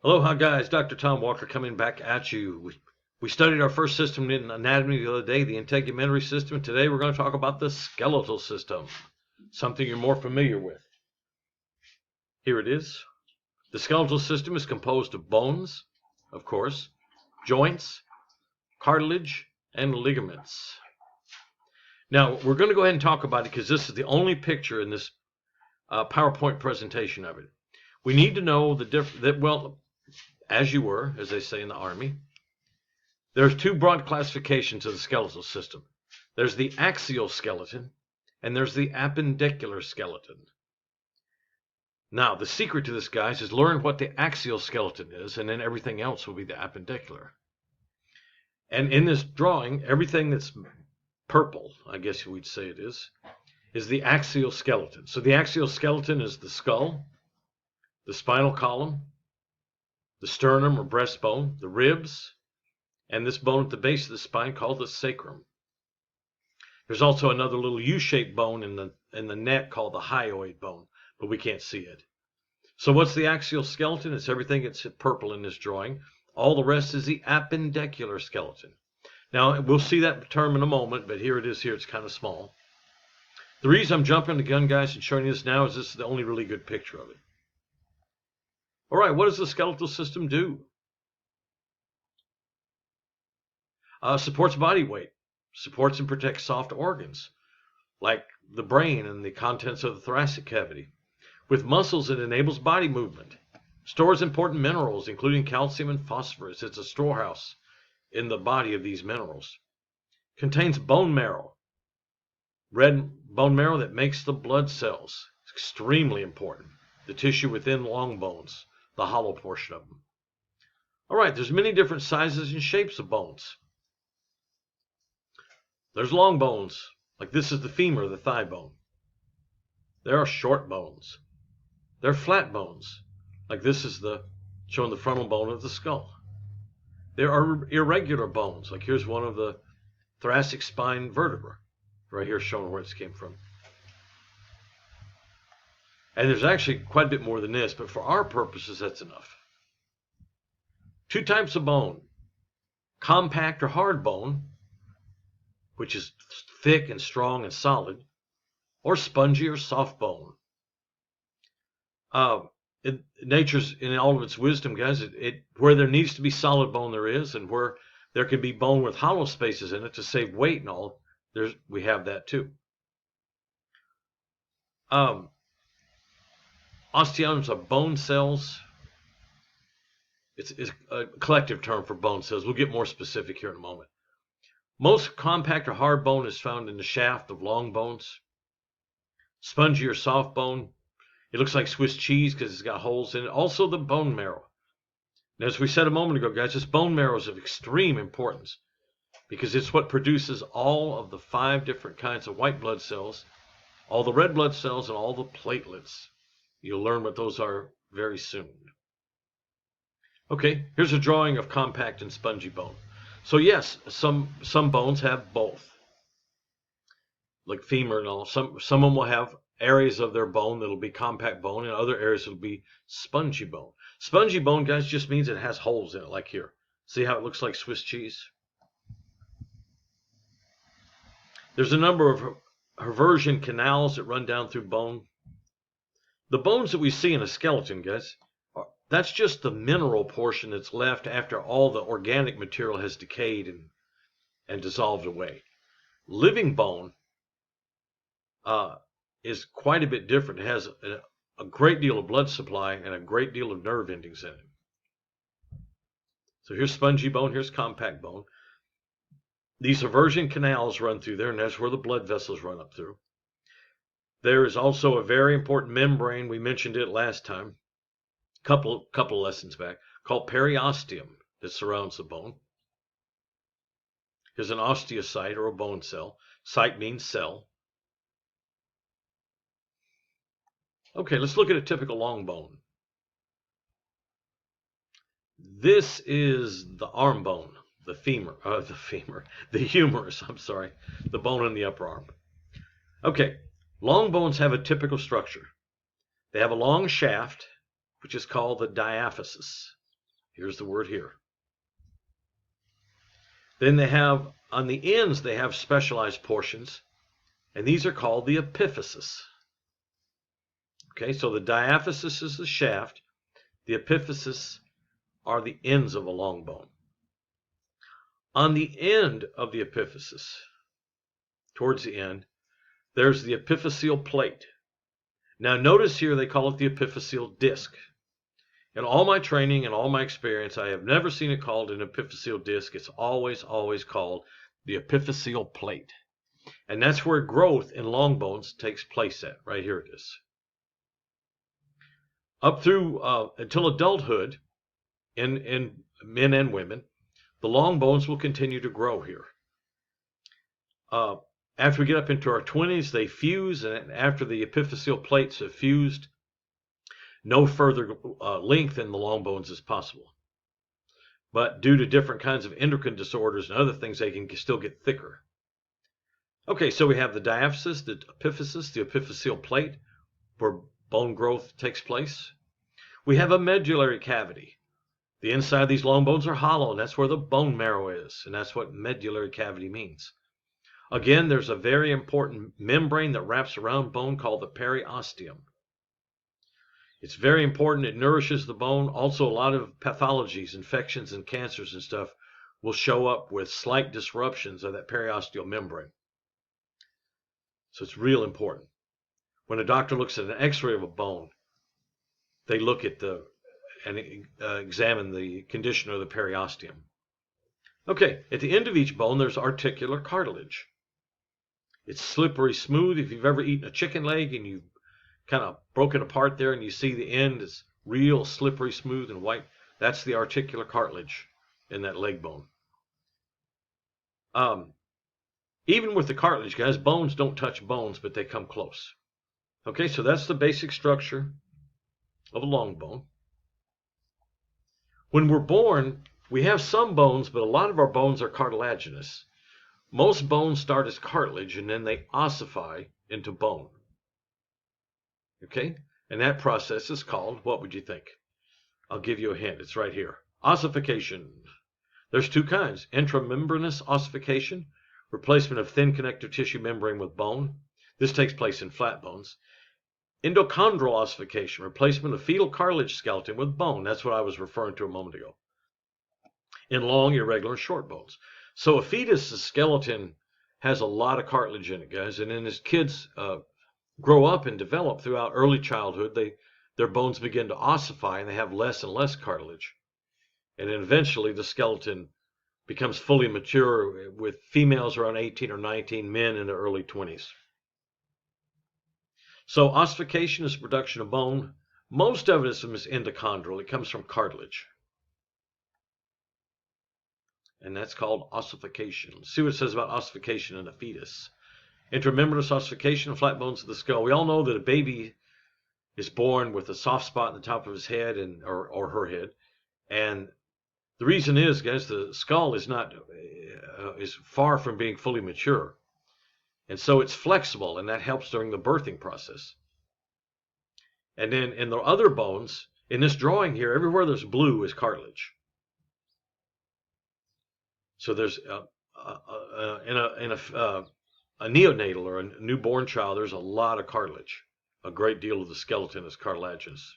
Aloha guys, Dr. Tom Walker coming back at you. We studied our first system in anatomy the other day, the integumentary system. Today we're going to talk about the skeletal system, something you're more familiar with. Here it is. The skeletal system is composed of bones, of course, joints, cartilage, and ligaments. Now we're going to go ahead and talk about it because this is the only picture in this PowerPoint presentation of it. We need to know as you were, as they say in the Army, there's two broad classifications of the skeletal system. There's the axial skeleton, and there's the appendicular skeleton. Now, the secret to this, guys, is learn what the axial skeleton is, and then everything else will be the appendicular. And in this drawing, everything that's purple, I guess we'd say it is the axial skeleton. So the axial skeleton is the skull, the spinal column, the sternum or breastbone, the ribs, and this bone at the base of the spine called the sacrum. There's also another little U-shaped bone in the neck called the hyoid bone, but we can't see it. So what's the axial skeleton? It's everything that's purple in this drawing. All the rest is the appendicular skeleton. Now, we'll see that term in a moment, but here it is here. It's kind of small. The reason I'm jumping the gun, guys, and showing you this now is this is the only really good picture of it. All right, what does the skeletal system do? Supports body weight, supports and protects soft organs, like the brain and the contents of the thoracic cavity. With muscles, it enables body movement, stores important minerals, including calcium and phosphorus. It's a storehouse in the body of these minerals. Contains bone marrow, red bone marrow that makes the blood cells. It's extremely important. The tissue within long bones, the hollow portion of them. All right, there's many different sizes and shapes of bones. There's long bones, like this is the femur, the thigh bone. There are short bones. There are flat bones, like this is showing the frontal bone of the skull. There are irregular bones, like here's one of the thoracic spine vertebra, right here showing where it came from. And there's actually quite a bit more than this, but for our purposes, that's enough. Two types of bone: compact or hard bone, which is thick and strong and solid, or spongy or soft bone. Nature's, in all of its wisdom, guys, where there needs to be solid bone there is, and where there can be bone with hollow spaces in it to save weight and all, we have that too. Osteons are bone cells. It's a collective term for bone cells. We'll get more specific here in a moment. Most compact or hard bone is found in the shaft of long bones. Spongy or soft bone, it looks like Swiss cheese because it's got holes in it. Also the bone marrow. And as we said a moment ago, guys, this bone marrow is of extreme importance because it's what produces all of the 5 different kinds of white blood cells, all the red blood cells, and all the platelets. You'll learn what those are very soon. Okay, here's a drawing of compact and spongy bone. So yes, some bones have both, like femur and all. Some of them will have areas of their bone that'll be compact bone, and other areas will be spongy bone. Spongy bone, guys, just means it has holes in it, like here. See how it looks like Swiss cheese? There's a number of Haversian canals that run down through bone. The bones that we see in a skeleton, guys, that's just the mineral portion that's left after all the organic material has decayed and dissolved away. Living bone is quite a bit different. It has a great deal of blood supply and a great deal of nerve endings in it. So here's spongy bone, here's compact bone. These Haversian canals run through there, and that's where the blood vessels run up through. There is also a very important membrane, we mentioned it last time, couple lessons back, called periosteum that surrounds the bone. Here's an osteocyte or a bone cell. Cyte means cell. Okay, let's look at a typical long bone. This is the arm bone, the humerus, the bone in the upper arm. Okay, long bones have a typical structure. They have a long shaft, which is called the diaphysis. Here's the word here. Then they have, on the ends, they have specialized portions, and these are called the epiphysis. Okay, so the diaphysis is the shaft. The epiphysis are the ends of a long bone. On the end of the epiphysis, towards the end, there's the epiphyseal plate. Now notice here they call it the epiphyseal disc. In all my training and all my experience, I have never seen it called an epiphyseal disc. It's always called the epiphyseal plate. And that's where growth in long bones takes place at. Right here it is. Up through until adulthood in men and women, the long bones will continue to grow here. After we get up into our 20s, they fuse, and after the epiphyseal plates have fused, no further length in the long bones is possible. But due to different kinds of endocrine disorders and other things, they can still get thicker. Okay, so we have the diaphysis, the epiphysis, the epiphyseal plate, where bone growth takes place. We have a medullary cavity. The inside of these long bones are hollow, and that's where the bone marrow is, and that's what medullary cavity means. Again, there's a very important membrane that wraps around bone called the periosteum. It's very important. It nourishes the bone. Also, a lot of pathologies, infections, and cancers and stuff will show up with slight disruptions of that periosteal membrane. So it's real important. When a doctor looks at an x-ray of a bone, they look at and examine the condition of the periosteum. Okay, at the end of each bone, there's articular cartilage. It's slippery smooth. If you've ever eaten a chicken leg and you've kind of broken apart there and you see the end, it's real slippery smooth and white. That's the articular cartilage in that leg bone. Even with the cartilage, guys, bones don't touch bones, but they come close. Okay, so that's the basic structure of a long bone. When we're born, we have some bones, but a lot of our bones are cartilaginous. Most bones start as cartilage, and then they ossify into bone. Okay, and that process is called, what would you think? I'll give you a hint. It's right here. Ossification. There's two kinds. Intramembranous ossification, replacement of thin connective tissue membrane with bone. This takes place in flat bones. Endochondral ossification, replacement of fetal cartilage skeleton with bone. That's what I was referring to a moment ago. In long, irregular, short bones. So a fetus's skeleton has a lot of cartilage in it, guys. And then as kids grow up and develop throughout early childhood, their bones begin to ossify and they have less and less cartilage. And then eventually the skeleton becomes fully mature with females around 18 or 19, men in their early 20s. So ossification is production of bone. Most of it is endochondral. It comes from cartilage. And that's called ossification. Let's see what it says about ossification in a fetus. Intramembranous ossification of flat bones of the skull. We all know that a baby is born with a soft spot in the top of his head or her head. And the reason is, guys, the skull is far from being fully mature. And so it's flexible, and that helps during the birthing process. And then in the other bones, in this drawing here, everywhere there's blue is cartilage. So there's in a neonatal or a newborn child, there's a lot of cartilage. A great deal of the skeleton is cartilaginous.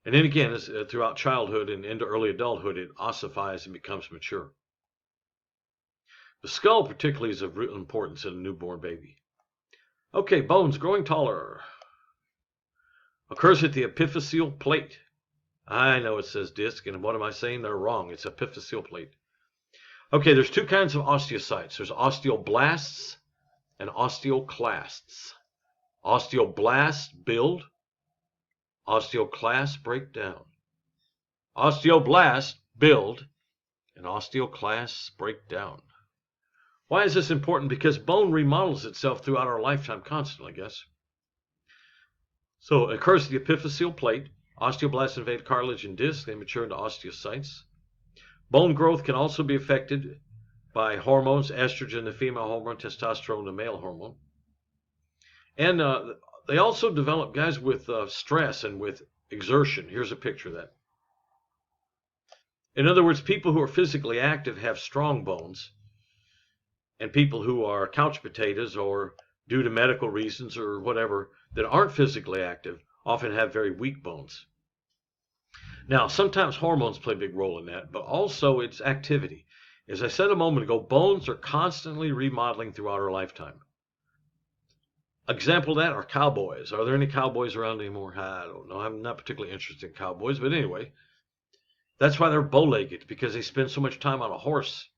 And then again, throughout childhood and into early adulthood, it ossifies and becomes mature. The skull particularly is of real importance in a newborn baby. Okay, bones growing taller. Occurs at the epiphyseal plate. I know it says disc, and what am I saying? They're wrong. It's epiphyseal plate. Okay, there's two kinds of osteocytes. There's osteoblasts and osteoclasts. Osteoblasts build. Osteoclasts break down. Osteoblasts build, and osteoclasts break down. Why is this important? Because bone remodels itself throughout our lifetime constantly, I guess. So it occurs at the epiphyseal plate. Osteoblasts invade cartilage and disc. They mature into osteocytes. Bone growth can also be affected by hormones, estrogen, the female hormone, testosterone, the male hormone. And they also develop, guys, with stress and with exertion. Here's a picture of that. In other words, people who are physically active have strong bones, and people who are couch potatoes or due to medical reasons or whatever that aren't physically active often have very weak bones. Now, sometimes hormones play a big role in that, but also it's activity. As I said a moment ago, bones are constantly remodeling throughout our lifetime. Example of that are cowboys. Are there any cowboys around anymore? I don't know. I'm not particularly interested in cowboys, but anyway, that's why they're bow-legged, because they spend so much time on a horse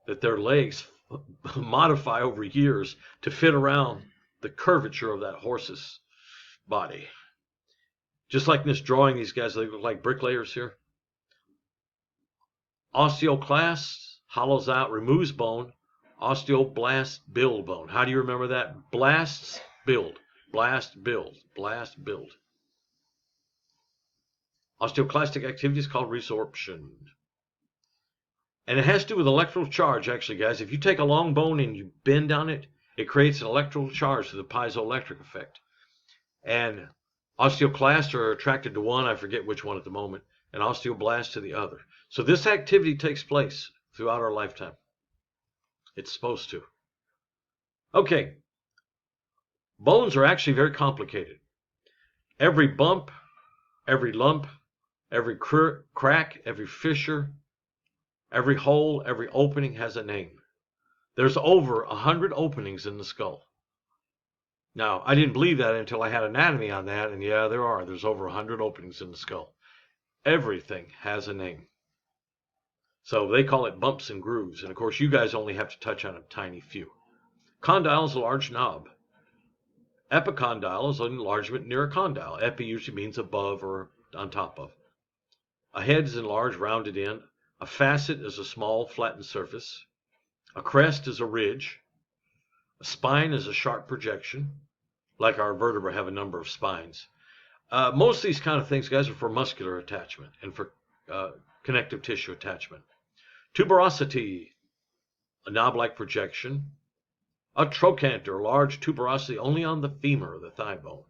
that their legs modify over years to fit around the curvature of that horse's body. Just like in this drawing, these guys, they look like bricklayers here. Osteoclast hollows out, removes bone. Osteoblasts build bone. How do you remember that? Blasts build. Blast build. Blast build. Osteoclastic activity is called resorption. And it has to do with electrical charge, actually, guys. If you take a long bone and you bend on it, it creates an electrical charge through the piezoelectric effect. And osteoclasts are attracted to one, I forget which one at the moment, and osteoblasts to the other. So this activity takes place throughout our lifetime. It's supposed to. Okay. Bones are actually very complicated. Every bump, every lump, every crack, every fissure, every hole, every opening has a name. There's over 100 openings in the skull. Now, I didn't believe that until I had anatomy on that, and yeah, there are. There's over 100 openings in the skull. Everything has a name. So they call it bumps and grooves, and of course you guys only have to touch on a tiny few. Condyle is a large knob. Epicondyle is an enlargement near a condyle. Epi usually means above or on top of. A head is enlarged, rounded in. A facet is a small, flattened surface. A crest is a ridge. A spine is a sharp projection. Like our vertebrae have a number of spines. Most of these kind of things, guys, are for muscular attachment and for connective tissue attachment. Tuberosity, a knob-like projection. A trochanter, large tuberosity only on the femur, the thigh bone.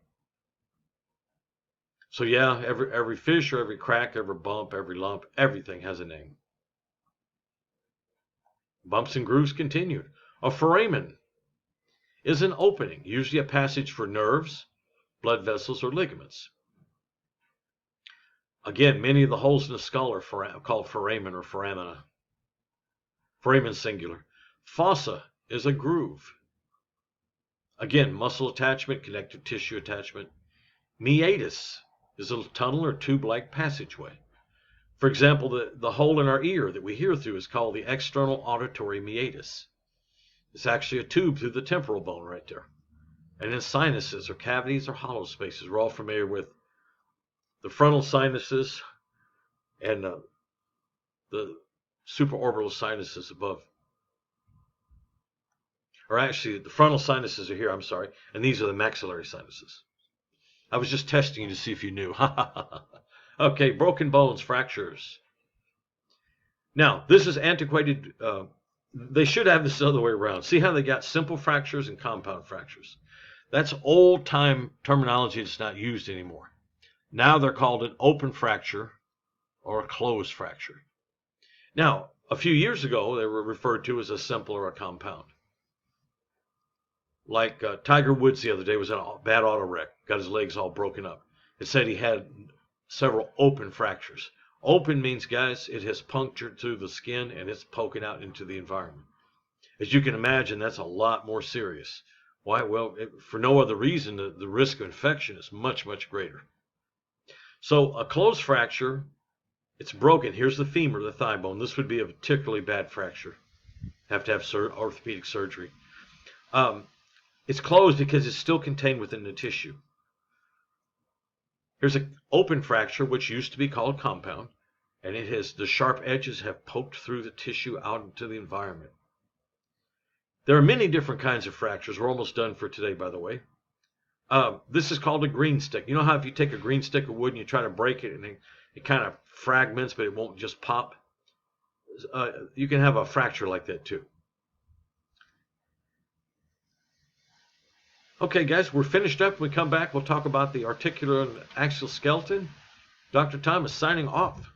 So yeah, every fissure, every crack, every bump, every lump, everything has a name. Bumps and grooves continued. A foramen is an opening, usually a passage for nerves, blood vessels, or ligaments. Again, many of the holes in the skull are called foramen or foramina. Foramen singular. Fossa is a groove. Again, muscle attachment, connective tissue attachment. Meatus is a tunnel or tube-like passageway. For example, the hole in our ear that we hear through is called the external auditory meatus. It's actually a tube through the temporal bone right there. And then sinuses or cavities or hollow spaces. We're all familiar with the frontal sinuses and the supraorbital sinuses above. Or actually, the frontal sinuses are here, I'm sorry, and these are the maxillary sinuses. I was just testing you to see if you knew. Okay, broken bones, fractures. Now, this is antiquated. They should have this the other way around. See how they got simple fractures and compound fractures? That's old-time terminology that's not used anymore. Now they're called an open fracture or a closed fracture. Now, a few years ago, they were referred to as a simple or a compound. Like Tiger Woods the other day was in a bad auto wreck, got his legs all broken up. It said he had several open fractures. Open means, guys, it has punctured through the skin and it's poking out into the environment. As you can imagine, that's a lot more serious. Why? Well, for no other reason, the risk of infection is much, much greater. So a closed fracture, it's broken. Here's the femur, the thigh bone. This would be a particularly bad fracture. Have to have orthopedic surgery. It's closed because it's still contained within the tissue. Here's an open fracture, which used to be called compound, and the sharp edges have poked through the tissue out into the environment. There are many different kinds of fractures. We're almost done for today, by the way. This is called a green stick. You know how if you take a green stick of wood and you try to break it and it kind of fragments, but it won't just pop? You can have a fracture like that too. Okay, guys, we're finished up. When we come back, we'll talk about the articular and axial skeleton. Dr. Thomas signing off.